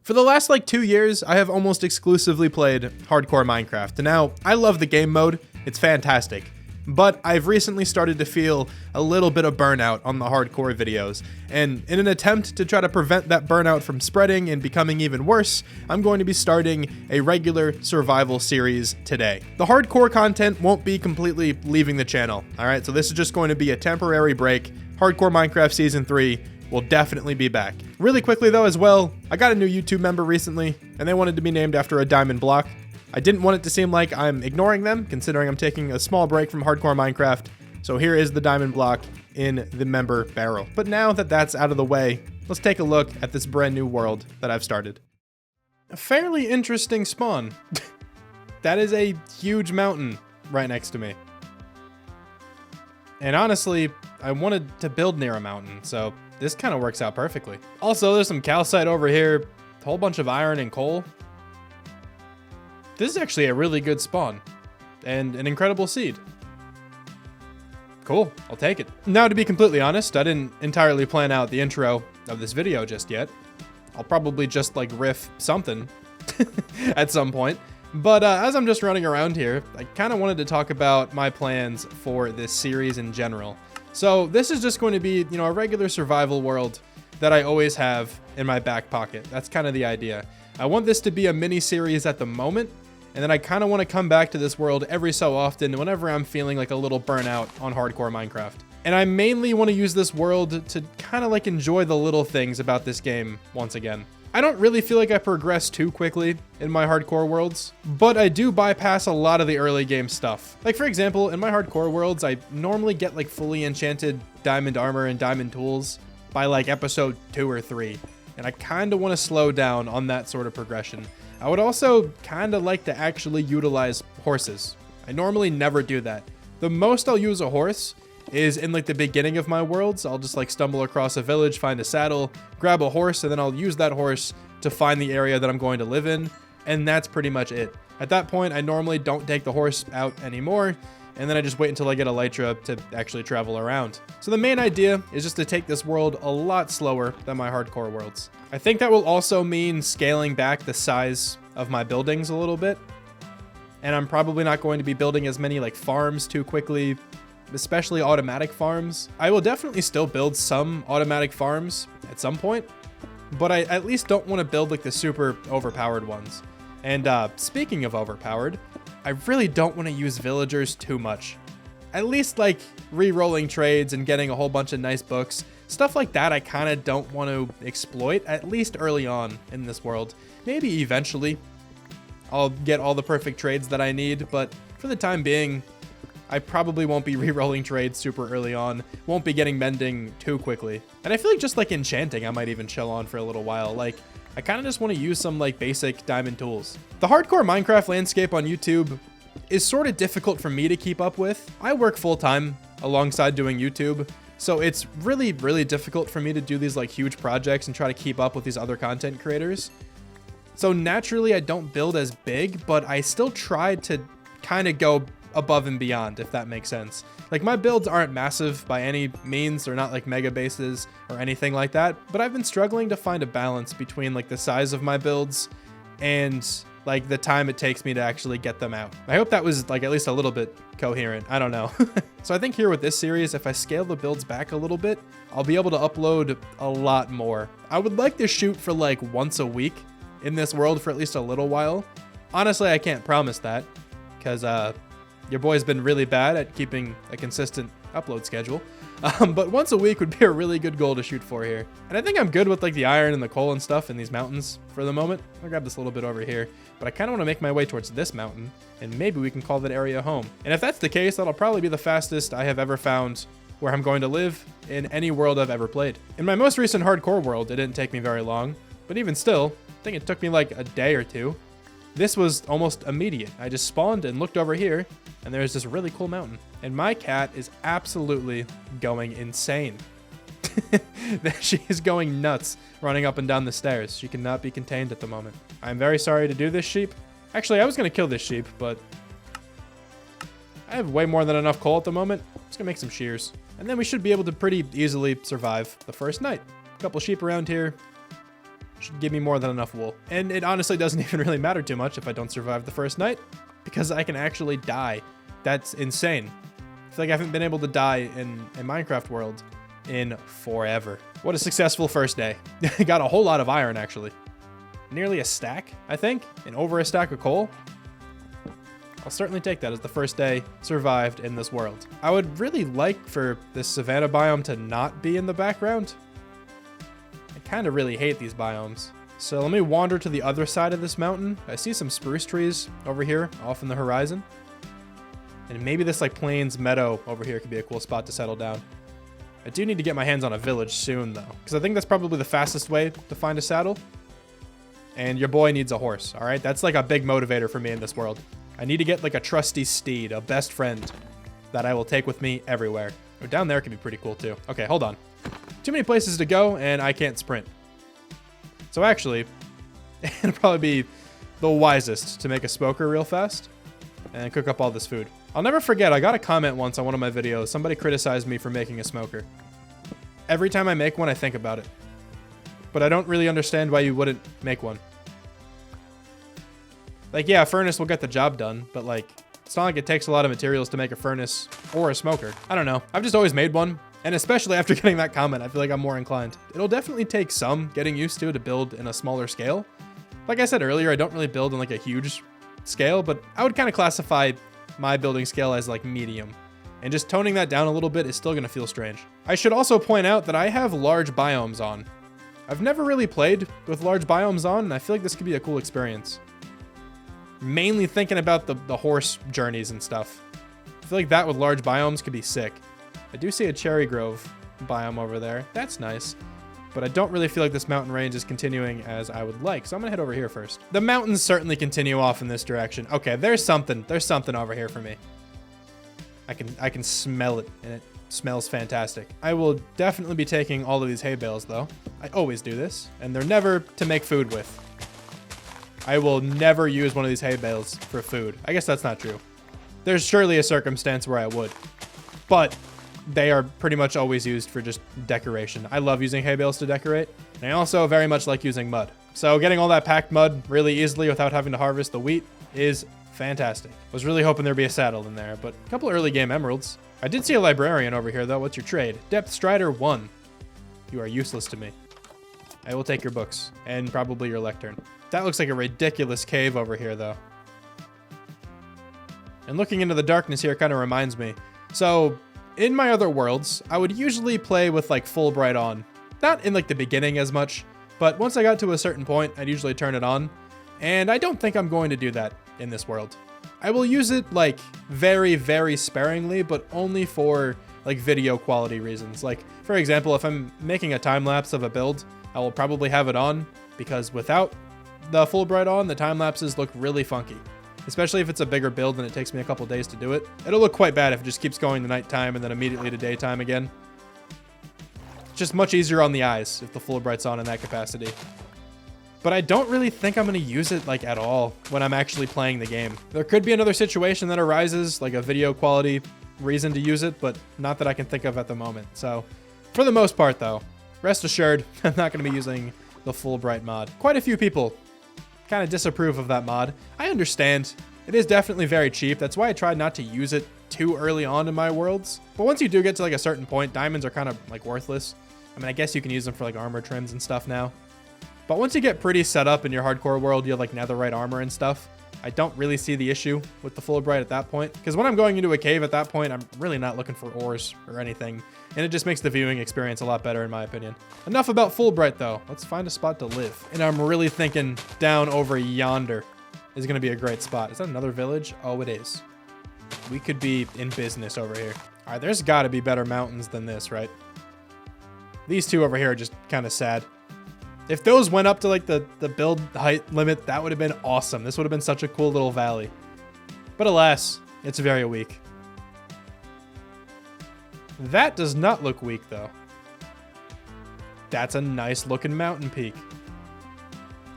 For the last like 2 years, I have almost exclusively played hardcore Minecraft. Now, I love the game mode, it's fantastic. But I've recently started to feel a little bit of burnout on the hardcore videos, and in an attempt to try to prevent that burnout from spreading and becoming even worse, I'm going to be starting a regular survival series today. The hardcore content won't be completely leaving the channel, alright? So this is just going to be a temporary break. Hardcore Minecraft Season 3 will definitely be back. Really quickly though as well, I got a new YouTube member recently, and they wanted to be named after a diamond block. I didn't want it to seem like I'm ignoring them, considering I'm taking a small break from hardcore Minecraft, so here is the diamond block in the member barrel. But now that that's out of the way, let's take a look at this brand new world that I've started. A fairly interesting spawn. That is a huge mountain right next to me. And honestly, I wanted to build near a mountain, so this kind of works out perfectly. Also, there's some calcite over here, a whole bunch of iron and coal. This is actually a really good spawn, and an incredible seed. Cool, I'll take it. Now, to be completely honest, I didn't entirely plan out the intro of this video just yet. I'll probably just like riff something at some point. But as I'm just running around here, I kind of wanted to talk about my plans for this series in general. So this is just going to be, a regular survival world that I always have in my back pocket. That's kind of the idea. I want this to be a mini series at the moment, and then I kind of want to come back to this world every so often whenever I'm feeling like a little burnout on hardcore Minecraft. And I mainly want to use this world to kind of like enjoy the little things about this game once again. I don't really feel like I progress too quickly in my hardcore worlds, but I do bypass a lot of the early game stuff. Like for example, in my hardcore worlds, I normally get like fully enchanted diamond armor and diamond tools by like episode 2 or 3. And I kind of want to slow down on that sort of progression. I would also kind of like to actually utilize horses. I normally never do that. The most I'll use a horse is in like the beginning of my worlds. I'll just like stumble across a village, find a saddle, grab a horse, and then I'll use that horse to find the area that I'm going to live in. And that's pretty much it. At that point, I normally don't take the horse out anymore. And then I just wait until I get Elytra to actually travel around. So the main idea is just to take this world a lot slower than my hardcore worlds. I think that will also mean scaling back the size of my buildings a little bit. And I'm probably not going to be building as many like farms too quickly, especially automatic farms. I will definitely still build some automatic farms at some point, but I at least don't want to build like the super overpowered ones. And speaking of overpowered, I really don't want to use villagers too much. At least like re-rolling trades and getting a whole bunch of nice books. Stuff like that I kind of don't want to exploit, at least early on in this world. Maybe eventually I'll get all the perfect trades that I need, but for the time being, I probably won't be re-rolling trades super early on, won't be getting mending too quickly. And I feel like just like enchanting, I might even chill on for a little while. Like, I kind of just want to use some like basic diamond tools. The hardcore Minecraft landscape on YouTube is sort of difficult for me to keep up with. I work full-time alongside doing YouTube, so it's really, really difficult for me to do these like huge projects and try to keep up with these other content creators. So naturally, I don't build as big, but I still try to kind of go above and beyond, if that makes sense. Like my builds aren't massive by any means. They're not like mega bases or anything like that, but I've been struggling to find a balance between like the size of my builds and like the time it takes me to actually get them out. I hope that was like at least a little bit coherent. I don't know. So I think here with this series, if I scale the builds back a little bit, I'll be able to upload a lot more. I would like to shoot for like once a week in this world for at least a little while. Honestly, I can't promise that because your boy's been really bad at keeping a consistent upload schedule. But once a week would be a really good goal to shoot for here. And I think I'm good with like the iron and the coal and stuff in these mountains for the moment. I'll grab this little bit over here, but I kind of want to make my way towards this mountain and maybe we can call that area home. And if that's the case, that'll probably be the fastest I have ever found where I'm going to live in any world I've ever played. In my most recent hardcore world, it didn't take me very long, but even still, I think it took me like a day or two. This was almost immediate. I just spawned and looked over here, and there's this really cool mountain. And my cat is absolutely going insane. She is going nuts running up and down the stairs. She cannot be contained at the moment. I'm very sorry to do this, sheep. Actually, I was going to kill this sheep, but I have way more than enough coal at the moment. I'm just going to make some shears. And then we should be able to pretty easily survive the first night. A couple sheep around here. should give me more than enough wool. And it honestly doesn't even really matter too much if I don't survive the first night, because I can actually die. That's insane. I feel like I haven't been able to die in a Minecraft world in forever. What a successful first day. Got a whole lot of iron, actually. Nearly a stack, I think, and over a stack of coal. I'll certainly take that as the first day survived in this world. I would really like for this savanna biome to not be in the background. I kind of really hate these biomes. So let me wander to the other side of this mountain. I see some spruce trees over here off in the horizon. And maybe this like plains meadow over here could be a cool spot to settle down. I do need to get my hands on a village soon though, because I think that's probably the fastest way to find a saddle. And your boy needs a horse, all right? That's like a big motivator for me in this world. I need to get like a trusty steed, a best friend that I will take with me everywhere. Oh, down there could be pretty cool too. Okay, hold on. Too many places to go and I can't sprint. So actually, it'll probably be the wisest to make a smoker real fast and cook up all this food. I'll never forget, I got a comment once on one of my videos. Somebody criticized me for making a smoker. Every time I make one, I think about it. But I don't really understand why you wouldn't make one. Like, yeah, a furnace will get the job done, but like, it's not like it takes a lot of materials to make a furnace or a smoker. I don't know. I've just always made one. And especially after getting that comment, I feel like I'm more inclined. It'll definitely take some getting used to build in a smaller scale. Like I said earlier, I don't really build in like a huge scale, but I would kind of classify my building scale as like medium. And just toning that down a little bit is still going to feel strange. I should also point out that I have large biomes on. I've never really played with large biomes on, and I feel like this could be a cool experience. Mainly thinking about the horse journeys and stuff. I feel like that with large biomes could be sick. I do see a cherry grove biome over there. That's nice. But I don't really feel like this mountain range is continuing as I would like, so I'm gonna head over here first. The mountains certainly continue off in this direction. Okay, there's something over here for me. I can smell it, and it smells fantastic. I will definitely be taking all of these hay bales though. I always do this, and they're never to make food with. I will never use one of these hay bales for food. I guess that's not true. There's surely a circumstance where I would, but they are pretty much always used for just decoration. I love using hay bales to decorate, and I also very much like using mud. So getting all that packed mud really easily without having to harvest the wheat is fantastic. Was really hoping there'd be a saddle in there, but a couple early game emeralds. I did see a librarian over here though. What's your trade? Depth Strider 1. You are useless to me. I will take your books and probably your lectern. That looks like a ridiculous cave over here though. And looking into the darkness here kind of reminds me. So in my other worlds, I would usually play with like full bright on. Not in like the beginning as much, but once I got to a certain point, I'd usually turn it on. And I don't think I'm going to do that in this world. I will use it like very, very sparingly, but only for like video quality reasons. Like for example, if I'm making a time lapse of a build, I will probably have it on because without the full bright on, the time lapses look really funky. Especially if it's a bigger build and it takes me a couple days to do it. It'll look quite bad if it just keeps going to nighttime and then immediately to daytime again. It's just much easier on the eyes if the full bright's on in that capacity. But I don't really think I'm going to use it like at all when I'm actually playing the game. There could be another situation that arises, like a video quality reason to use it, but not that I can think of at the moment. So for the most part though, rest assured, I'm not going to be using the full bright mod. Quite a few people kind of disapprove of that mod. I understand. It is definitely very cheap. That's why I tried not to use it too early on in my worlds. But once you do get to like a certain point, diamonds are kind of like worthless. I mean, I guess you can use them for like armor trims and stuff now. But once you get pretty set up in your hardcore world, you have like netherite armor and stuff. I don't really see the issue with the full bright at that point. Because when I'm going into a cave at that point, I'm really not looking for ores or anything. And it just makes the viewing experience a lot better in my opinion. Enough about full bright though. Let's find a spot to live. And I'm really thinking down over yonder is going to be a great spot. Is that another village? Oh, it is. We could be in business over here. All right, there's got to be better mountains than this, right? These two over here are just kind of sad. If those went up to like the build height limit, that would have been awesome. This would have been such a cool little valley. But alas, it's very weak. That does not look weak though. That's a nice looking mountain peak.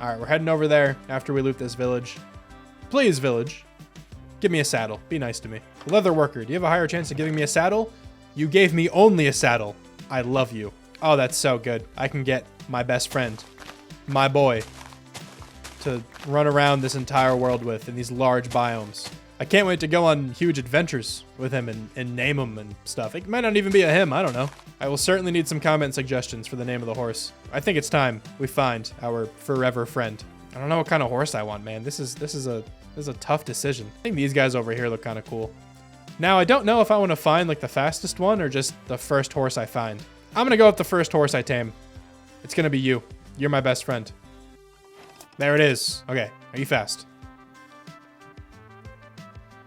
All right, we're heading over there after we loot this village. Please, village, give me a saddle. Be nice to me. Leather worker, do you have a higher chance of giving me a saddle? You gave me only a saddle. I love you. Oh, that's so good. I can get my best friend my boy to run around this entire world with in these large biomes. I can't wait to go on huge adventures with him and name him and stuff. It might not even be a him, I don't know. I will certainly need some comment suggestions for the name of the horse. I think it's time we find our forever friend. I don't know what kind of horse I want, man. This is a tough decision. I think these guys over here look kind of cool. Now, I don't know if I want to find like the fastest one or just the first horse I find. I'm gonna go with the first horse I tame. It's gonna be you. You're my best friend. There it is. Okay, are you fast?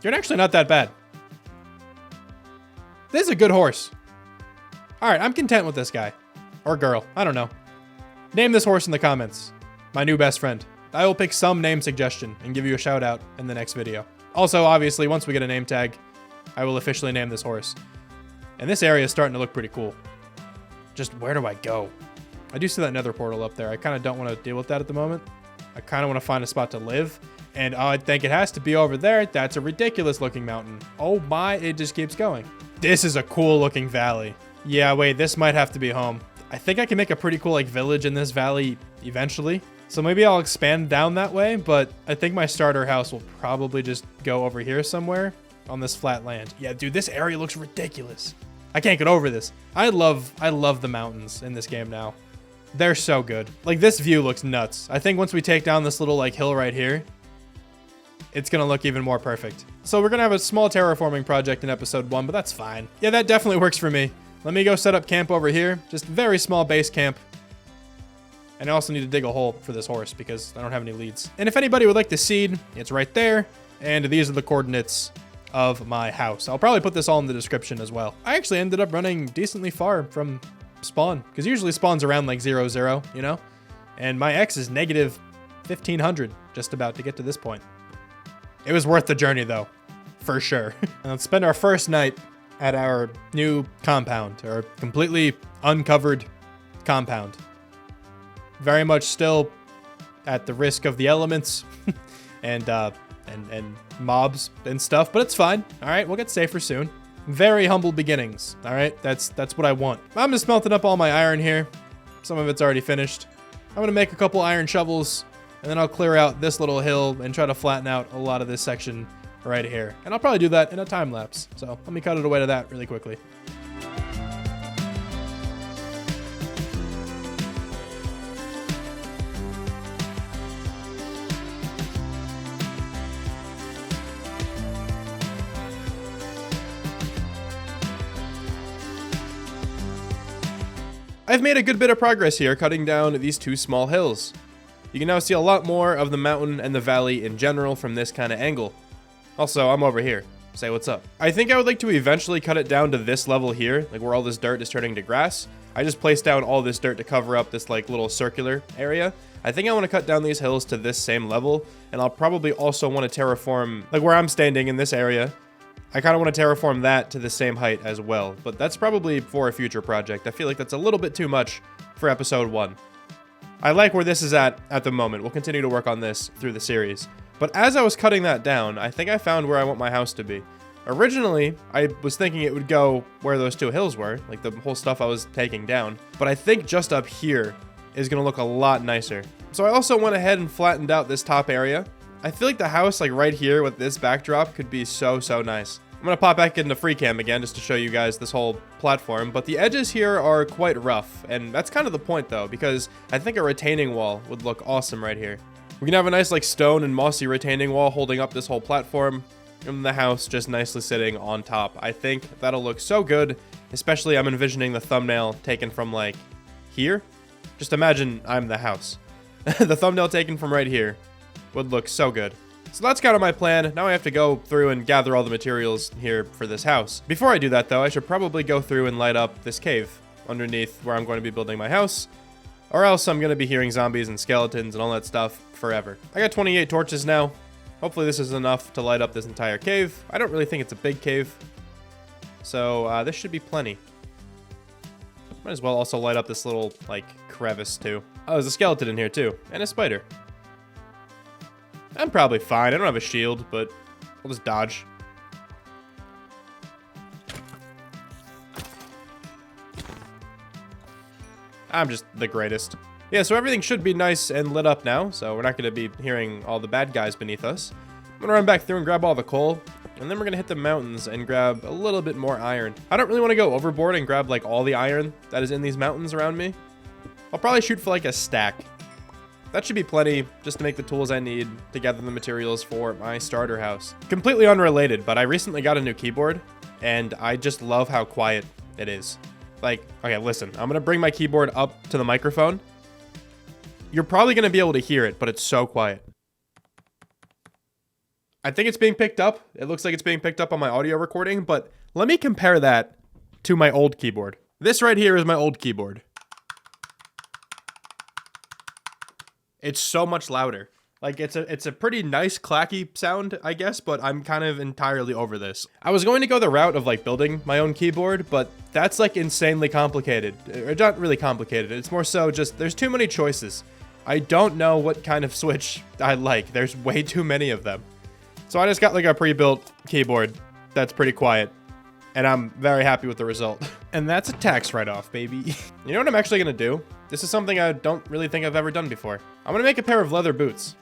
You're actually not that bad. This is a good horse. All right, I'm content with this guy. Or girl, I don't know. Name this horse in the comments. My new best friend. I will pick some name suggestion and give you a shout out in the next video. Also, obviously, once we get a name tag, I will officially name this horse. And this area is starting to look pretty cool. Just where do I go? I do see that nether portal up there. I kind of don't want to deal with that at the moment. I kind of want to find a spot to live. And I think it has to be over there. That's a ridiculous looking mountain. Oh my, it just keeps going. This is a cool looking valley. Yeah, wait, this might have to be home. I think I can make a pretty cool like village in this valley eventually. So maybe I'll expand down that way, but I think my starter house will probably just go over here somewhere on this flat land. Yeah, dude, this area looks ridiculous. I can't get over this. I love the mountains in this game now. They're so good. Like this view looks nuts. I think once we take down this little like hill right here, it's gonna look even more perfect. So we're gonna have a small terraforming project in episode 1, but that's fine. Yeah, that definitely works for me. Let me go set up camp over here. Just very small base camp. And I also need to dig a hole for this horse because I don't have any leads. And if anybody would like to seed, it's right there. And these are the coordinates of my house. I'll probably put this all in the description as well. I actually ended up running decently far from spawn because usually spawns around like 0, you know? And my X is negative 1500 just about to get to this point. It was worth the journey though, for sure. And let's spend our first night at our new compound, our completely uncovered compound. Very much still at the risk of the elements and mobs and stuff, but it's fine. All right, we'll get safer soon. Very humble beginnings. All right, that's what I want. I'm just smelting up all my iron here. Some of it's already finished. I'm gonna make a couple iron shovels. And then I'll clear out this little hill and try to flatten out a lot of this section right here. And I'll probably do that in a time lapse. So let me cut it away to that really quickly. I've made a good bit of progress here cutting down these two small hills. You can now see a lot more of the mountain and the valley in general from this kind of angle. Also, I'm over here. Say what's up. I think I would like to eventually cut it down to this level here, like where all this dirt is turning to grass. I just placed down all this dirt to cover up this like little circular area. I think I want to cut down these hills to this same level, and I'll probably also want to terraform, like where I'm standing in this area. I kind of want to terraform that to the same height as well, but that's probably for a future project. I feel like that's a little bit too much for episode 1. I like where this is at the moment. We'll continue to work on this through the series. But as I was cutting that down, I think I found where I want my house to be. Originally, I was thinking it would go where those two hills were, like the whole stuff I was taking down. But I think just up here is going to look a lot nicer. So I also went ahead and flattened out this top area. I feel like the house like right here with this backdrop could be so nice. I'm going to pop back into free cam again just to show you guys this whole platform, but the edges here are quite rough, and that's kind of the point though, because I think a retaining wall would look awesome right here. We can have a nice like stone and mossy retaining wall holding up this whole platform, and the house just nicely sitting on top. I think that'll look so good, especially I'm envisioning the thumbnail taken from like here. Just imagine I'm the house. The thumbnail taken from right here would look so good. So that's kind of my plan. Now I have to go through and gather all the materials here for this house. Before I do that though, I should probably go through and light up this cave underneath where I'm going to be building my house, or else I'm going to be hearing zombies and skeletons and all that stuff forever. I got 28 torches now. Hopefully this is enough to light up this entire cave. I don't really think it's a big cave, so this should be plenty. Might as well also light up this little like crevice too. Oh, there's a skeleton in here too, and a spider. I'm probably fine. I don't have a shield, but I'll just dodge. I'm just the greatest. Yeah, so everything should be nice and lit up now, so we're not going to be hearing all the bad guys beneath us. I'm going to run back through and grab all the coal, and then we're going to hit the mountains and grab a little bit more iron. I don't really want to go overboard and grab like all the iron that is in these mountains around me. I'll probably shoot for like a stack. That should be plenty just to make the tools I need to gather the materials for my starter house. Completely unrelated, but I recently got a new keyboard, and I just love how quiet it is. Like, okay, listen, I'm going to bring my keyboard up to the microphone. You're probably going to be able to hear it, but it's so quiet. I think it's being picked up. It looks like it's being picked up on my audio recording, but let me compare that to my old keyboard. This right here is my old keyboard. It's so much louder. Like, it's a pretty nice clacky sound, I guess, but I'm kind of entirely over this. I was going to go the route of like building my own keyboard, but that's like insanely complicated. Or not really complicated. It's more so just there's too many choices. I don't know what kind of switch I like. There's way too many of them. So I just got like a pre-built keyboard that's pretty quiet, and I'm very happy with the result. And that's a tax write-off, baby. You know what I'm actually gonna do? This is something I don't really think I've ever done before. I'm gonna make a pair of leather boots,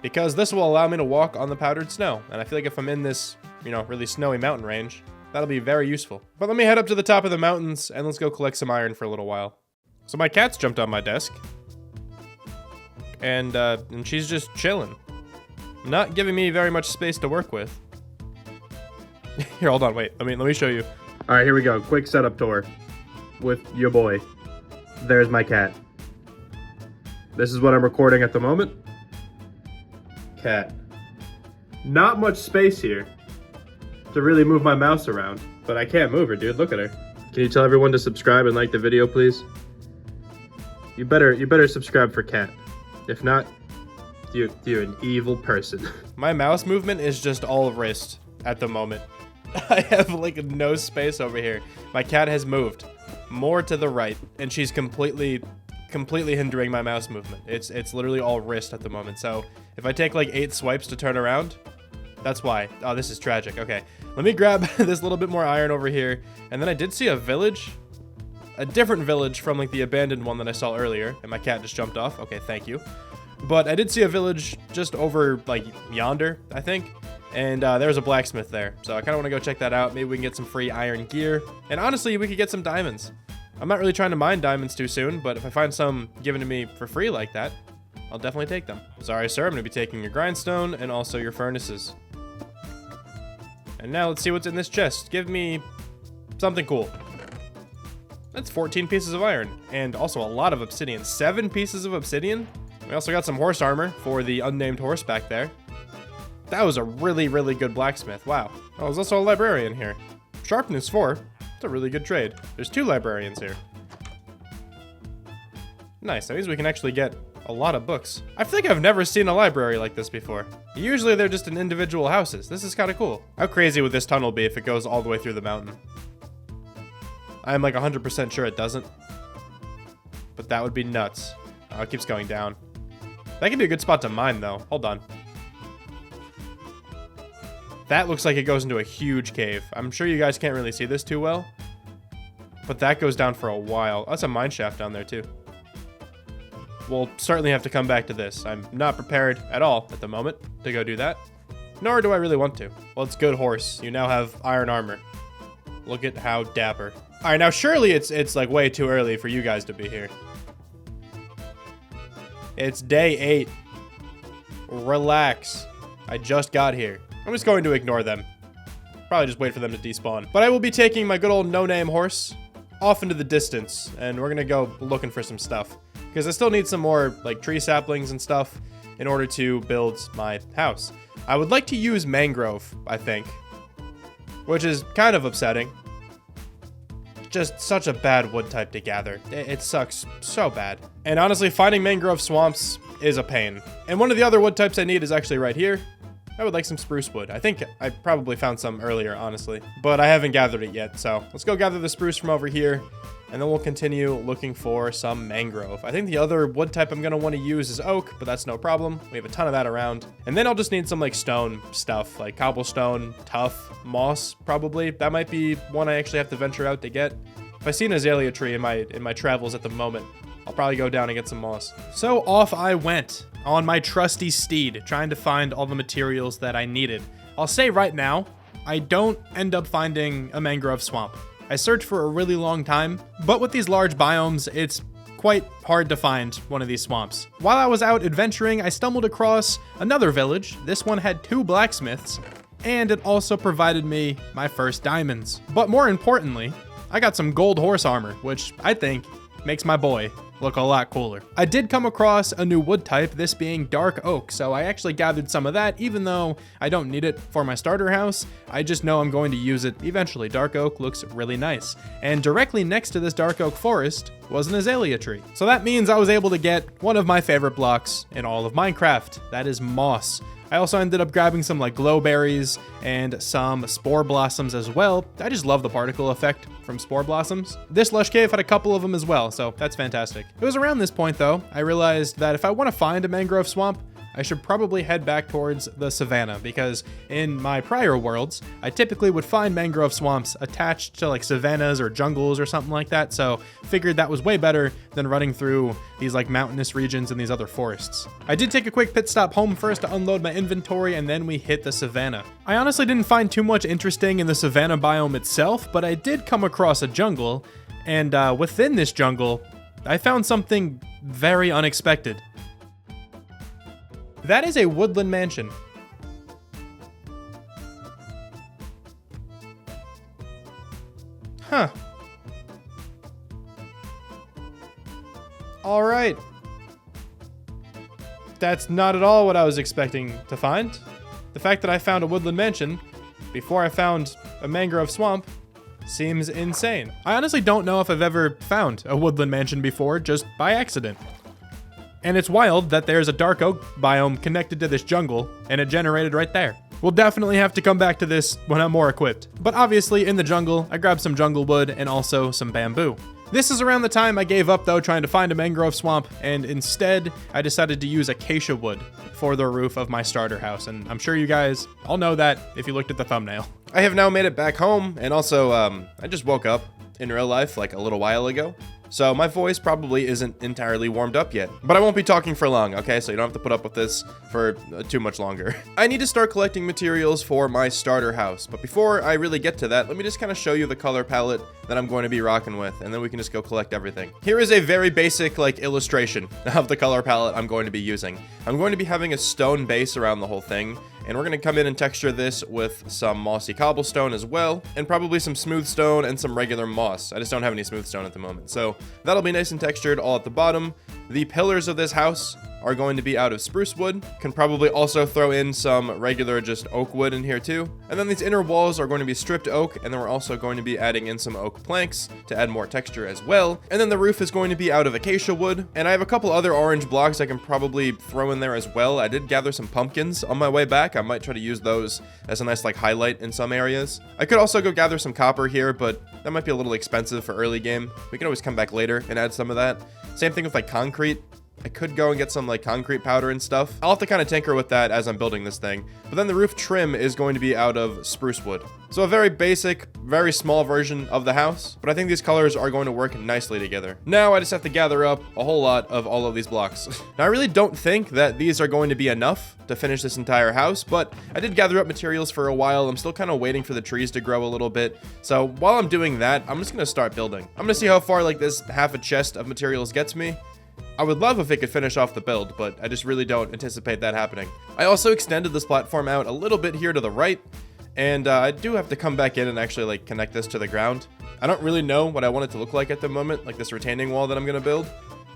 because this will allow me to walk on the powdered snow. And I feel like if I'm in this, you know, really snowy mountain range, that'll be very useful. But let me head up to the top of the mountains and let's go collect some iron for a little while. So my cat's jumped on my desk, and she's just chilling. Not giving me very much space to work with. Here, hold on, wait. Let me show you. All right, here we go. Quick setup tour with your boy. There's my cat. This is what I'm recording at the moment. Cat. Not much space here to really move my mouse around, but I can't move her, dude. Look at her. Can you tell everyone to subscribe and like the video, please? You better subscribe for cat. If not, you're an evil person. My mouse movement is just all wrist at the moment. I have like no space over here. My cat has moved more to the right, and she's completely hindering my mouse movement. It's literally all wrist at the moment. So if I take like 8 swipes to turn around, that's why. Oh, this is tragic. Okay, let me grab this little bit more iron over here. And then I did see a village, a different village from like the abandoned one that I saw earlier, and my cat just jumped off. Okay, thank you. But I did see a village just over like yonder, I think. And there's a blacksmith there. So I kind of want to go check that out. Maybe we can get some free iron gear. And honestly, we could get some diamonds. I'm not really trying to mine diamonds too soon, but if I find some given to me for free like that, I'll definitely take them. Sorry, sir. I'm going to be taking your grindstone and also your furnaces. And now let's see what's in this chest. Give me something cool. That's 14 pieces of iron. And also a lot of obsidian. 7 pieces of obsidian. We also got some horse armor for the unnamed horse back there. That was a really, really good blacksmith. Wow. Oh, there's also a librarian here. Sharpness 4. That's a really good trade. There's 2 librarians here. Nice. That means we can actually get a lot of books. I feel like I've never seen a library like this before. Usually they're just in individual houses. This is kind of cool. How crazy would this tunnel be if it goes all the way through the mountain? I'm like 100% sure it doesn't. But that would be nuts. Oh, it keeps going down. That could be a good spot to mine, though. Hold on. That looks like it goes into a huge cave. I'm sure you guys can't really see this too well, but that goes down for a while. Oh, that's a mine shaft down there, too. We'll certainly have to come back to this. I'm not prepared at all at the moment to go do that, nor do I really want to. Well, it's good horse. You now have iron armor. Look at how dapper. All right, now surely it's like way too early for you guys to be here. It's day 8. Relax. I just got here. I'm just going to ignore them. Probably just wait for them to despawn. But I will be taking my good old no-name horse off into the distance, and we're gonna go looking for some stuff. Because I still need some more like tree saplings and stuff in order to build my house. I would like to use mangrove, I think. Which is kind of upsetting. Just such a bad wood type to gather. It sucks so bad. And honestly, finding mangrove swamps is a pain. And one of the other wood types I need is actually right here. I would like some spruce wood. I think I probably found some earlier, honestly. But I haven't gathered it yet, so let's go gather the spruce from over here. And then we'll continue looking for some mangrove. I think the other wood type I'm going to want to use is oak, but that's no problem. We have a ton of that around. And then I'll just need some like stone stuff, like cobblestone, tuff, moss, probably. That might be one I actually have to venture out to get. If I see an azalea tree in my travels at the moment, I'll probably go down and get some moss. So off I went on my trusty steed, trying to find all the materials that I needed. I'll say right now, I don't end up finding a mangrove swamp. I searched for a really long time, but with these large biomes, it's quite hard to find one of these swamps. While I was out adventuring, I stumbled across another village. This one had 2 blacksmiths, and it also provided me my first diamonds. But more importantly, I got some gold horse armor, which I think makes my boy look a lot cooler. I did come across a new wood type, this being dark oak, so I actually gathered some of that, even though I don't need it for my starter house. I just know I'm going to use it eventually. Dark oak looks really nice. And directly next to this dark oak forest was an azalea tree. So that means I was able to get one of my favorite blocks in all of Minecraft. That is moss. I also ended up grabbing some like glow berries and some spore blossoms as well. I just love the particle effect from spore blossoms. This lush cave had a couple of them as well, so that's fantastic. It was around this point though, I realized that if I want to find a mangrove swamp, I should probably head back towards the savanna, because in my prior worlds, I typically would find mangrove swamps attached to like savannas or jungles or something like that, so figured that was way better than running through these like mountainous regions and these other forests. I did take a quick pit stop home first to unload my inventory, and then we hit the savanna. I honestly didn't find too much interesting in the savanna biome itself, but I did come across a jungle, and within this jungle, I found something very unexpected. That is a woodland mansion. Huh. All right. That's not at all what I was expecting to find. The fact that I found a woodland mansion before I found a mangrove swamp seems insane. I honestly don't know if I've ever found a woodland mansion before, just by accident. And it's wild that there's a dark oak biome connected to this jungle, and it generated right there. We'll definitely have to come back to this when I'm more equipped. But obviously, in the jungle, I grabbed some jungle wood and also some bamboo. This is around the time I gave up though trying to find a mangrove swamp, and instead I decided to use acacia wood for the roof of my starter house, and I'm sure you guys all know that if you looked at the thumbnail. I have now made it back home, and also I just woke up in real life like a little while ago. So my voice probably isn't entirely warmed up yet, but I won't be talking for long, okay? So you don't have to put up with this for too much longer. I need to start collecting materials for my starter house, but before I really get to that, let me just kind of show you the color palette that I'm going to be rocking with, and then we can just go collect everything. Here is a very basic like illustration of the color palette I'm going to be using. I'm going to be having a stone base around the whole thing, and we're going to come in and texture this with some mossy cobblestone as well, and probably some smooth stone and some regular moss. I just don't have any smooth stone at the moment, so that'll be nice and textured all at the bottom. The pillars of this house are going to be out of spruce wood. Can probably also throw in some regular just oak wood in here too. And then these inner walls are going to be stripped oak, and then we're also going to be adding in some oak planks to add more texture as well. And then the roof is going to be out of acacia wood, and I have a couple other orange blocks I can probably throw in there as well. I did gather some pumpkins on my way back. I might try to use those as a nice like highlight in some areas. I could also go gather some copper here, but that might be a little expensive for early game. We can always come back later and add some of that. Same thing with like concrete. I could go and get some like concrete powder and stuff. I'll have to kind of tinker with that as I'm building this thing. But then the roof trim is going to be out of spruce wood. So a very basic, very small version of the house, but I think these colors are going to work nicely together. Now I just have to gather up a whole lot of all of these blocks. Now I really don't think that these are going to be enough to finish this entire house, but I did gather up materials for a while. I'm still kind of waiting for the trees to grow a little bit. So while I'm doing that, I'm just going to start building. I'm going to see how far like this half a chest of materials gets me. I would love if it could finish off the build, but I just really don't anticipate that happening. I also extended this platform out a little bit here to the right, and I do have to come back in and actually like connect this to the ground. I don't really know what I want it to look like at the moment, like this retaining wall that I'm going to build.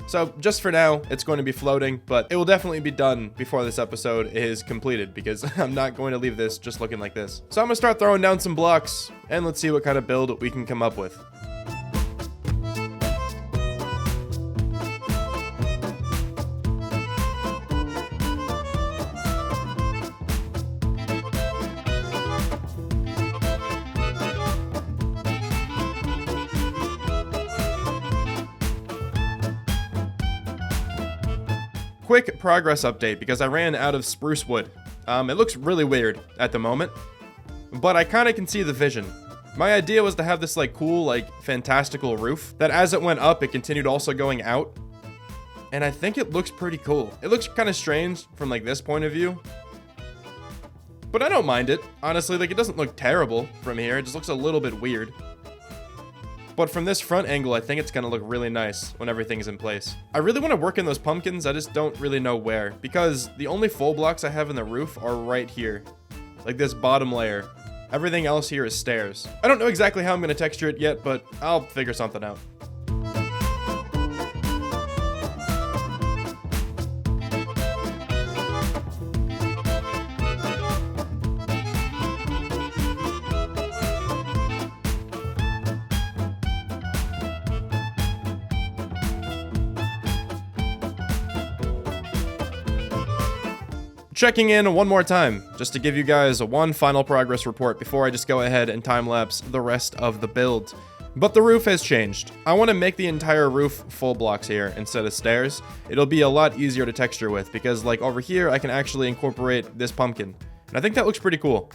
So just for now, it's going to be floating, but it will definitely be done before this episode is completed, because I'm not going to leave this just looking like this. So I'm going to start throwing down some blocks, and let's see what kind of build we can come up with. Quick progress update, because I ran out of spruce wood. It looks really weird at the moment, but I kind of can see the vision. My idea was to have this like cool, like fantastical roof that as it went up, it continued also going out. and I think it looks pretty cool. It looks kind of strange from like this point of view, but I don't mind it. Honestly, like it doesn't look terrible from here. It just looks a little bit weird. But from this front angle, I think it's gonna look really nice when everything's in place. I really want to work in those pumpkins. I just don't really know where, because the only full blocks I have in the roof are right here. Like this bottom layer. Everything else here is stairs. I don't know exactly how I'm gonna texture it yet, but I'll figure something out. Checking in one more time, just to give you guys one final progress report before I just go ahead and time-lapse the rest of the build. But the roof has changed. I want to make the entire roof full blocks here instead of stairs. It'll be a lot easier to texture with, because like over here, I can actually incorporate this pumpkin. And I think that looks pretty cool.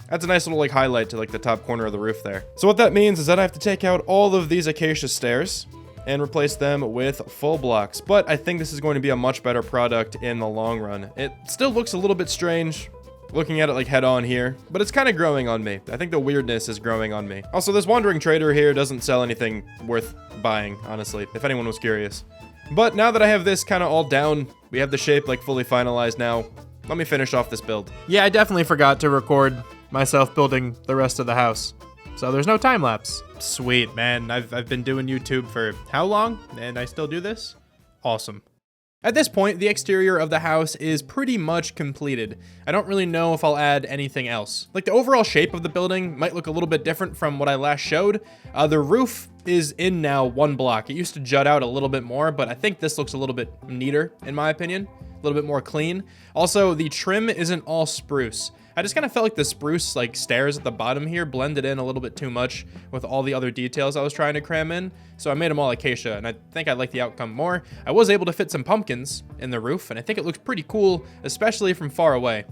That's a nice little like highlight to like the top corner of the roof there. So what that means is that I have to take out all of these acacia stairs and replace them with full blocks. But I think this is going to be a much better product in the long run. It still looks a little bit strange looking at it like head on here, but it's kind of growing on me. I think the weirdness is growing on me. Also, this wandering trader here doesn't sell anything worth buying, honestly, if anyone was curious. But now that I have this kind of all down, we have the shape like fully finalized now, let me finish off this build. Yeah, I definitely forgot to record myself building the rest of the house, so there's no time lapse. Sweet, man. I've been doing YouTube for how long? And I still do this? Awesome. At this point, the exterior of the house is pretty much completed. I don't really know if I'll add anything else. Like the overall shape of the building might look a little bit different from what I last showed. The roof is in now one block. It used to jut out a little bit more, but I think this looks a little bit neater in my opinion. A little bit more clean. Also, the trim isn't all spruce. I just kind of felt like the spruce like stairs at the bottom here blended in a little bit too much with all the other details I was trying to cram in. So I made them all acacia, and I think I like the outcome more. I was able to fit some pumpkins in the roof, and I think it looks pretty cool, especially from far away.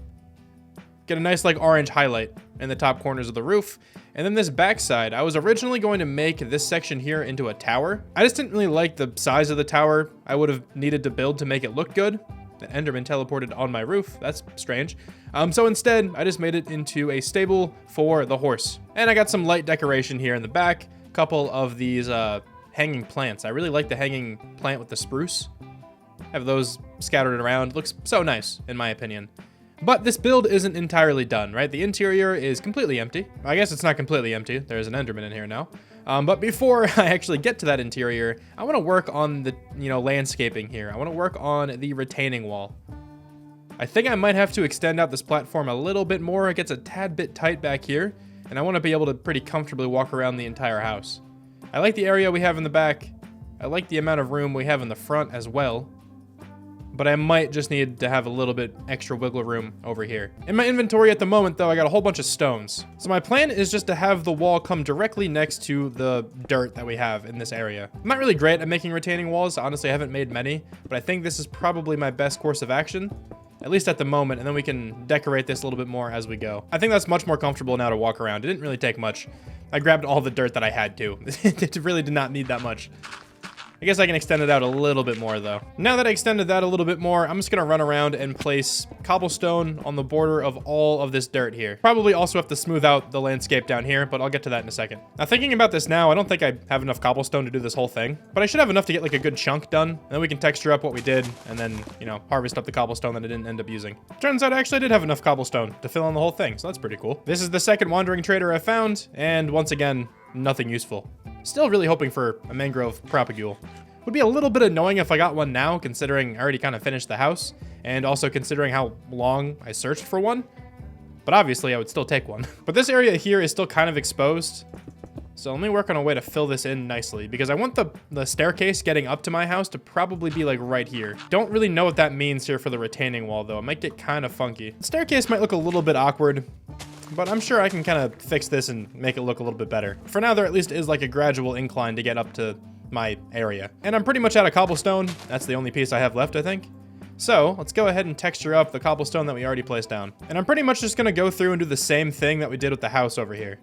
Get a nice like orange highlight in the top corners of the roof. And then this backside, I was originally going to make this section here into a tower. I just didn't really like the size of the tower I would have needed to build to make it look good. The Enderman teleported on my roof. That's strange. So instead, I just made it into a stable for the horse. And I got some light decoration here in the back. A couple of these hanging plants. I really like the hanging plant with the spruce. Have those scattered around. Looks so nice, in my opinion. But this build isn't entirely done, right? The interior is completely empty. I guess it's not completely empty. There's an Enderman in here now. But before I actually get to that interior, I want to work on the, landscaping here. I want to work on the retaining wall. I think I might have to extend out this platform a little bit more. It gets a tad bit tight back here, and I want to be able to pretty comfortably walk around the entire house. I like the area we have in the back. I like the amount of room we have in the front as well. But I might just need to have a little bit extra wiggle room over here. In my inventory at the moment, though, I got a whole bunch of stones. So my plan is just to have the wall come directly next to the dirt that we have in this area. I'm not really great at making retaining walls. Honestly, I haven't made many, but I think this is probably my best course of action, at least at the moment, and then we can decorate this a little bit more as we go. I think that's much more comfortable now to walk around. It didn't really take much. I grabbed all the dirt that I had to. It really did not need that much. I guess I can extend it out a little bit more though. Now that I extended that a little bit more, I'm just gonna run around and place cobblestone on the border of all of this dirt here. Probably also have to smooth out the landscape down here, but I'll get to that in a second. Now thinking about this now, I don't think I have enough cobblestone to do this whole thing, but I should have enough to get like a good chunk done, and then we can texture up what we did, and then, harvest up the cobblestone that I didn't end up using. Turns out I actually did have enough cobblestone to fill in the whole thing, so that's pretty cool. This is the second wandering trader I found, and once again, nothing useful. Still really hoping for a mangrove propagule. Would be a little bit annoying if I got one now, considering I already kind of finished the house, and also considering how long I searched for one. But obviously, I would still take one. But this area here is still kind of exposed, so let me work on a way to fill this in nicely, because I want the staircase getting up to my house to probably be like right here. Don't really know what that means here for the retaining wall, though. It might get kind of funky. The staircase might look a little bit awkward, but I'm sure I can kind of fix this and make it look a little bit better. For now, there at least is like a gradual incline to get up to my area. And I'm pretty much out of cobblestone. That's the only piece I have left, I think. So let's go ahead and texture up the cobblestone that we already placed down. And I'm pretty much just gonna go through and do the same thing that we did with the house over here.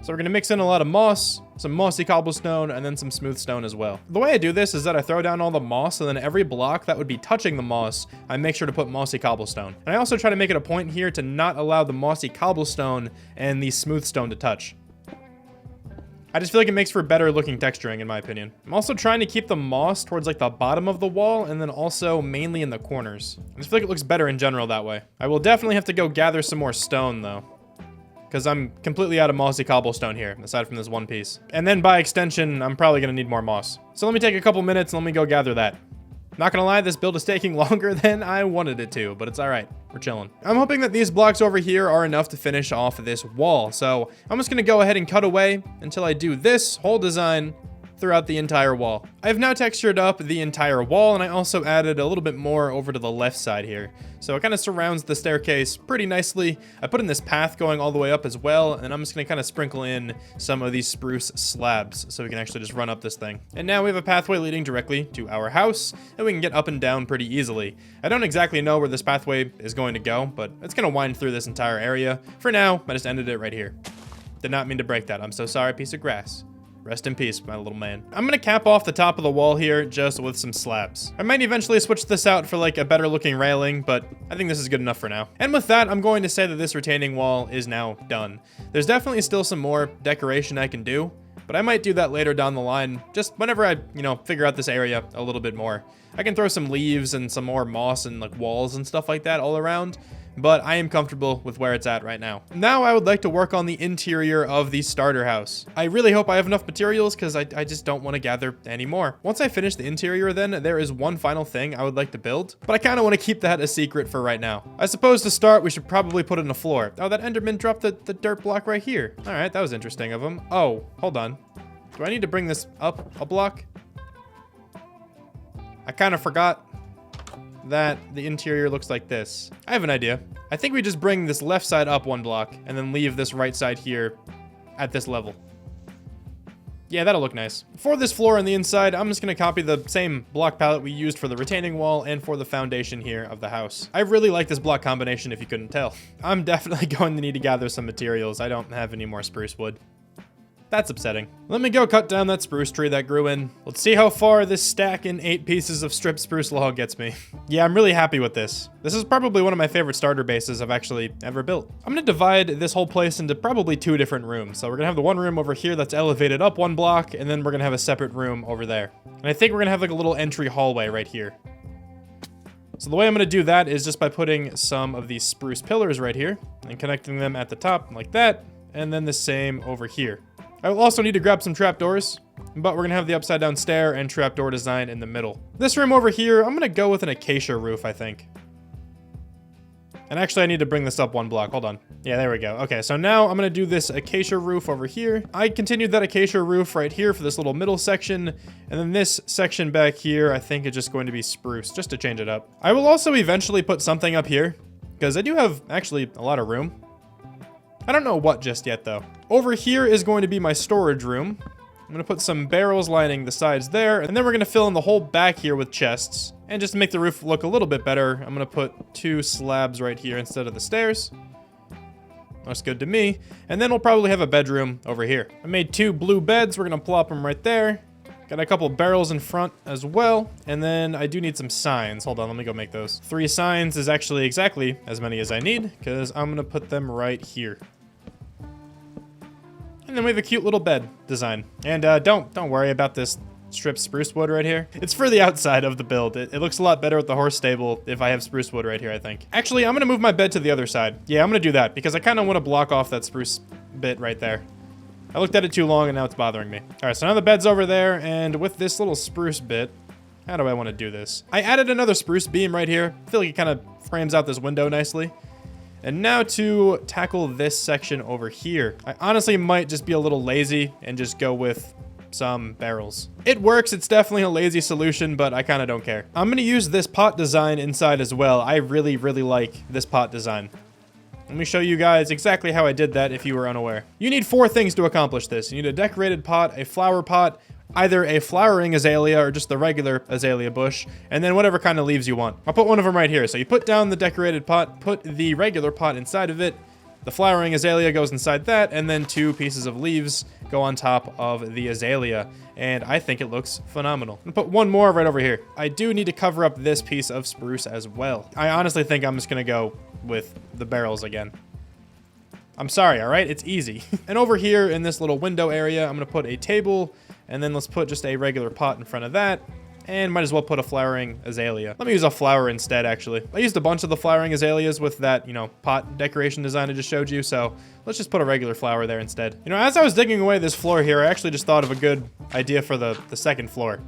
So we're gonna mix in a lot of moss, some mossy cobblestone, and then some smooth stone as well. The way I do this is that I throw down all the moss, and then every block that would be touching the moss, I make sure to put mossy cobblestone. And I also try to make it a point here to not allow the mossy cobblestone and the smooth stone to touch. I just feel like it makes for better looking texturing in my opinion. I'm also trying to keep the moss towards like the bottom of the wall and then also mainly in the corners. I just feel like it looks better in general that way. I will definitely have to go gather some more stone though, because I'm completely out of mossy cobblestone here, aside from this one piece. And then by extension, I'm probably gonna need more moss. So let me take a couple minutes and let me go gather that. Not gonna lie, this build is taking longer than I wanted it to, but it's all right. We're chilling. I'm hoping that these blocks over here are enough to finish off this wall. So I'm just gonna go ahead and cut away until I do this whole design throughout the entire wall. I've now textured up the entire wall, and I also added a little bit more over to the left side here. So it kind of surrounds the staircase pretty nicely. I put in this path going all the way up as well, and I'm just gonna kind of sprinkle in some of these spruce slabs so we can actually just run up this thing. And now we have a pathway leading directly to our house, and we can get up and down pretty easily. I don't exactly know where this pathway is going to go, but it's gonna wind through this entire area. For now, I just ended it right here. Did not mean to break that. I'm so sorry, piece of grass. Rest in peace, my little man. I'm gonna cap off the top of the wall here just with some slabs. I might eventually switch this out for like a better looking railing, but I think this is good enough for now. And with that, I'm going to say that this retaining wall is now done. There's definitely still some more decoration I can do, but I might do that later down the line, just whenever I, figure out this area a little bit more. I can throw some leaves and some more moss and like walls and stuff like that all around, but I am comfortable with where it's at right now. Now I would like to work on the interior of the starter house. I really hope I have enough materials because I just don't want to gather any more. Once I finish the interior then, there is one final thing I would like to build, but I kind of want to keep that a secret for right now. I suppose to start, we should probably put in a floor. Oh, that Enderman dropped the dirt block right here. All right, that was interesting of him. Oh, hold on. Do I need to bring this up a block? I kind of forgot that the interior looks like this. I have an idea. I think we just bring this left side up one block and then leave this right side here at this level. Yeah, that'll look nice. For this floor on the inside, I'm just gonna copy the same block palette we used for the retaining wall and for the foundation here of the house. I really like this block combination if you couldn't tell. I'm definitely going to need to gather some materials. I don't have any more spruce wood. That's upsetting. Let me go cut down that spruce tree that grew in. Let's see how far this stack in 8 pieces of stripped spruce log gets me. Yeah, I'm really happy with this. This is probably one of my favorite starter bases I've actually ever built. I'm gonna divide this whole place into probably 2 different rooms. So we're gonna have the one room over here that's elevated up 1 block, and then we're gonna have a separate room over there. And I think we're gonna have like a little entry hallway right here. So the way I'm gonna do that is just by putting some of these spruce pillars right here and connecting them at the top like that, and then the same over here. I will also need to grab some trapdoors, but we're gonna have the upside down stair and trapdoor design in the middle. This room over here, I'm gonna go with an acacia roof, I think. And actually I need to bring this up 1 block, hold on. Yeah, there we go. Okay, so now I'm gonna do this acacia roof over here. I continued that acacia roof right here for this little middle section, and then this section back here, I think is just going to be spruce, just to change it up. I will also eventually put something up here, because I do have actually a lot of room. I don't know what just yet though. Over here is going to be my storage room. I'm gonna put some barrels lining the sides there, and then we're gonna fill in the whole back here with chests. And just to make the roof look a little bit better, I'm gonna put 2 slabs right here instead of the stairs. Looks good to me. And then we'll probably have a bedroom over here. I made 2 blue beds, we're gonna plop them right there. Got a couple barrels in front as well. And then I do need some signs. Hold on, let me go make those. 3 signs is actually exactly as many as I need, because I'm gonna put them right here. And then we have a cute little bed design. And don't worry about this stripped spruce wood right here. It's for the outside of the build. It looks a lot better at the horse stable if I have spruce wood right here, I think. Actually, I'm gonna move my bed to the other side. Yeah, I'm gonna do that because I kind of want to block off that spruce bit right there. I looked at it too long and now it's bothering me. All right, so now the bed's over there, and with this little spruce bit, how do I want to do this? I added another spruce beam right here. I feel like it kind of frames out this window nicely. And now to tackle this section over here. I honestly might just be a little lazy and just go with some barrels. It works, it's definitely a lazy solution, but I kind of don't care. I'm gonna use this pot design inside as well. I really like this pot design. Let me show you guys exactly how I did that if you were unaware. You need 4 things to accomplish this. You need a decorated pot, a flower pot, either a flowering azalea or just the regular azalea bush, and then whatever kind of leaves you want. I'll put one of them right here. So you put down the decorated pot, put the regular pot inside of it, The flowering azalea goes inside that, and then 2 pieces of leaves go on top of the azalea. And I think it looks phenomenal. I'm gonna put 1 more right over here. I do need to cover up this piece of spruce as well. I honestly think I'm just gonna go with the barrels again. I'm sorry, all right? It's easy. And over here in this little window area, I'm gonna put a table, and then let's put just a regular pot in front of that. And might as well put a flowering azalea. Let me use a flower instead, actually. I used a bunch of the flowering azaleas with that, you know, pot decoration design I just showed you, so let's just put a regular flower there instead. You know, as I was digging away this floor here, I actually just thought of a good idea for the second floor.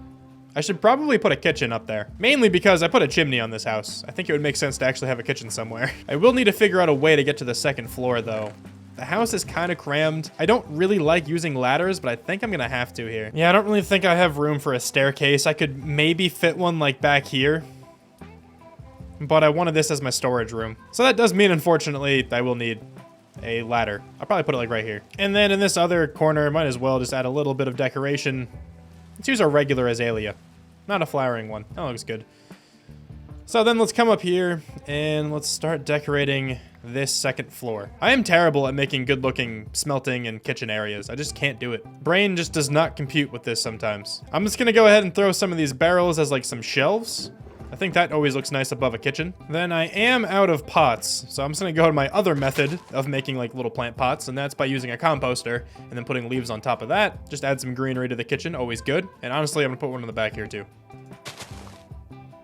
I should probably put a kitchen up there. Mainly because I put a chimney on this house. I think it would make sense to actually have a kitchen somewhere. I will need to figure out a way to get to the second floor, though. The house is kind of crammed. I don't really like using ladders, but I think I'm gonna have to here. Yeah, I don't really think I have room for a staircase. I could maybe fit one like back here, but I wanted this as my storage room. So that does mean, unfortunately, I will need a ladder. I'll probably put it like right here. And then in this other corner, might as well just add a little bit of decoration. Let's use a regular azalea, not a flowering one. That looks good. So then let's come up here and let's start decorating this second floor. I am terrible at making good looking smelting and kitchen areas. I just can't do it. Brain just does not compute with this sometimes. I'm just gonna go ahead and throw some of these barrels as like some shelves. I think that always looks nice above a kitchen. Then I am out of pots, so I'm just gonna go to my other method of making like little plant pots, and that's by using a composter and then putting leaves on top of that. Just add some greenery to the kitchen, always good. And honestly, I'm gonna put one in the back here too.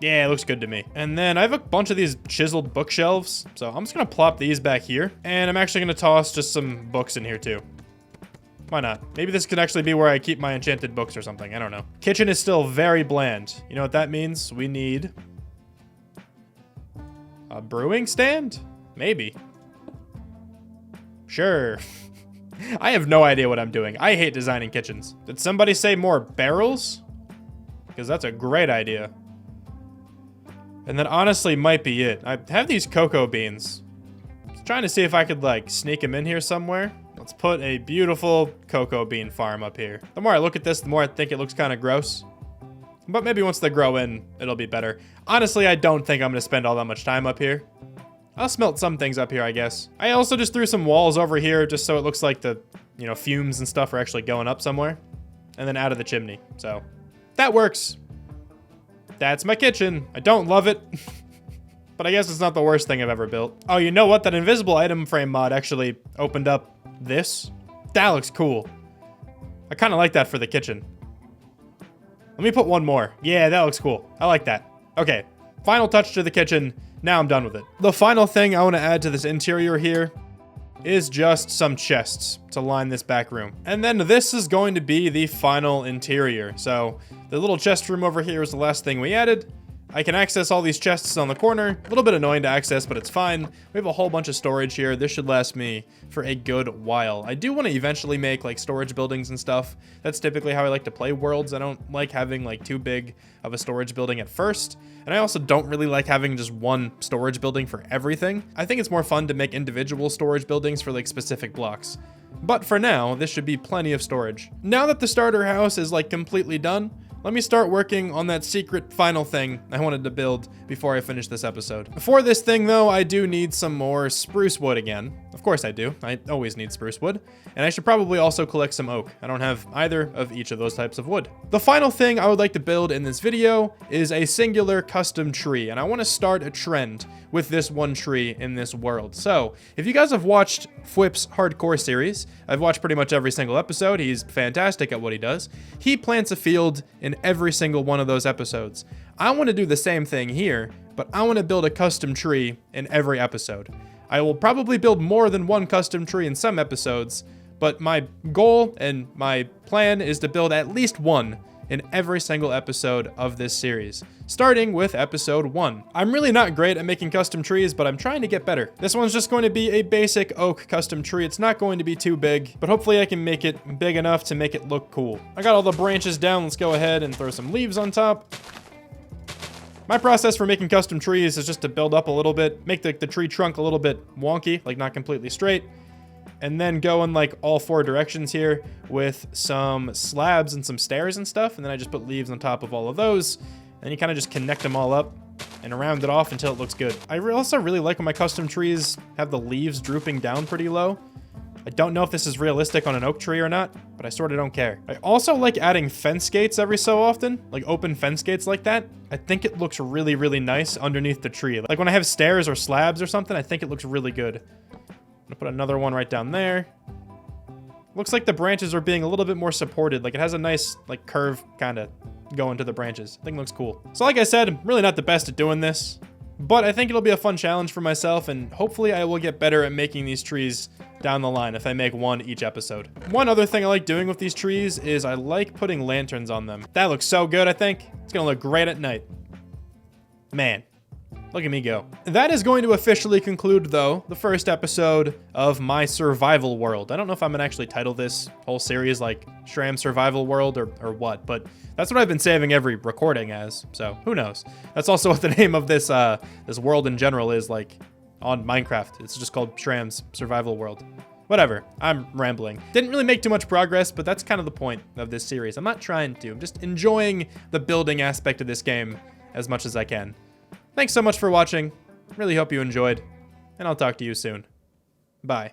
Yeah, it looks good to me. And then I have a bunch of these chiseled bookshelves, so I'm just gonna plop these back here. And I'm actually gonna toss just some books in here too. Why not? Maybe this could actually be where I keep my enchanted books or something. I don't know. Kitchen is still very bland. You know what that means? We need a brewing stand? Maybe. Sure. I have no idea what I'm doing. I hate designing kitchens. Did somebody say more barrels? Because that's a great idea. And that honestly might be it. I have these cocoa beans. I was trying to see if I could like sneak them in here somewhere. Let's put a beautiful cocoa bean farm up here. The more I look at this, the more I think it looks kind of gross. But maybe once they grow in, it'll be better. Honestly, I don't think I'm gonna spend all that much time up here. I'll smelt some things up here, I guess. I also just threw some walls over here just so it looks like the, you know, fumes and stuff are actually going up somewhere. And then out of the chimney. So that works. That's my kitchen. I don't love it, but I guess it's not the worst thing I've ever built. Oh, you know what? That invisible item frame mod actually opened up this. That looks cool. I kind of like that for the kitchen. Let me put one more. Yeah, that looks cool. I like that. Okay, final touch to the kitchen. Now I'm done with it. The final thing I want to add to this interior here is just some chests to line this back room. And then this is going to be the final interior. So the little chest room over here is the last thing we added. I can access all these chests on the corner. A little bit annoying to access, but it's fine. We have a whole bunch of storage here. This should last me for a good while. I do want to eventually make like storage buildings and stuff. That's typically how I like to play worlds. I don't like having like too big of a storage building at first. And I also don't really like having just one storage building for everything. I think it's more fun to make individual storage buildings for like specific blocks. But for now, this should be plenty of storage. Now that the starter house is like completely done, let me start working on that secret final thing I wanted to build before I finish this episode. For this thing though, I do need some more spruce wood again. Of course I do. I always need spruce wood. And I should probably also collect some oak. I don't have either of each of those types of wood. The final thing I would like to build in this video is a singular custom tree. And I want to start a trend with this one tree in this world. So if you guys have watched Fwip's hardcore series, I've watched pretty much every single episode. He's fantastic at what he does. He plants a field in every single one of those episodes. I want to do the same thing here, but I want to build a custom tree in every episode. I will probably build more than one custom tree in some episodes, but my goal and my plan is to build at least one in every single episode of this series, starting with episode 1. I'm really not great at making custom trees, but I'm trying to get better. This one's just going to be a basic oak custom tree. It's not going to be too big, but hopefully I can make it big enough to make it look cool. I got all the branches down. Let's go ahead and throw some leaves on top. My process for making custom trees is just to build up a little bit, make the tree trunk a little bit wonky, like not completely straight, and then go in like all 4 directions here with some slabs and some stairs and stuff. And then I just put leaves on top of all of those. And you kind of just connect them all up. and round it off until it looks good. I also really like when my custom trees have the leaves drooping down pretty low. I don't know if this is realistic on an oak tree or not, but I sort of don't care. I also like adding fence gates every so often, like open fence gates like that. I think it looks really, really nice underneath the tree. Like when I have stairs or slabs or something, I think it looks really good. I'm gonna put another one right down there. Looks like the branches are being a little bit more supported. Like it has a nice like curve kind of going to the branches. I think it looks cool. So like I said, I'm really not the best at doing this, but I think it'll be a fun challenge for myself, and hopefully I will get better at making these trees down the line if I make one each episode. One other thing I like doing with these trees is I like putting lanterns on them. That looks so good, I think. It's gonna look great at night. Man. Look at me go. That is going to officially conclude, though, the first episode of my survival world. I don't know if I'm gonna actually title this whole series like Shram Survival World or what, but that's what I've been saving every recording as, so who knows. That's also what the name of this this world in general is, like, on Minecraft. It's just called Shram's Survival World. Whatever, I'm rambling. Didn't really make too much progress, but that's kind of the point of this series. I'm not trying to, I'm just enjoying the building aspect of this game as much as I can. Thanks so much for watching. Really hope you enjoyed, and I'll talk to you soon. Bye.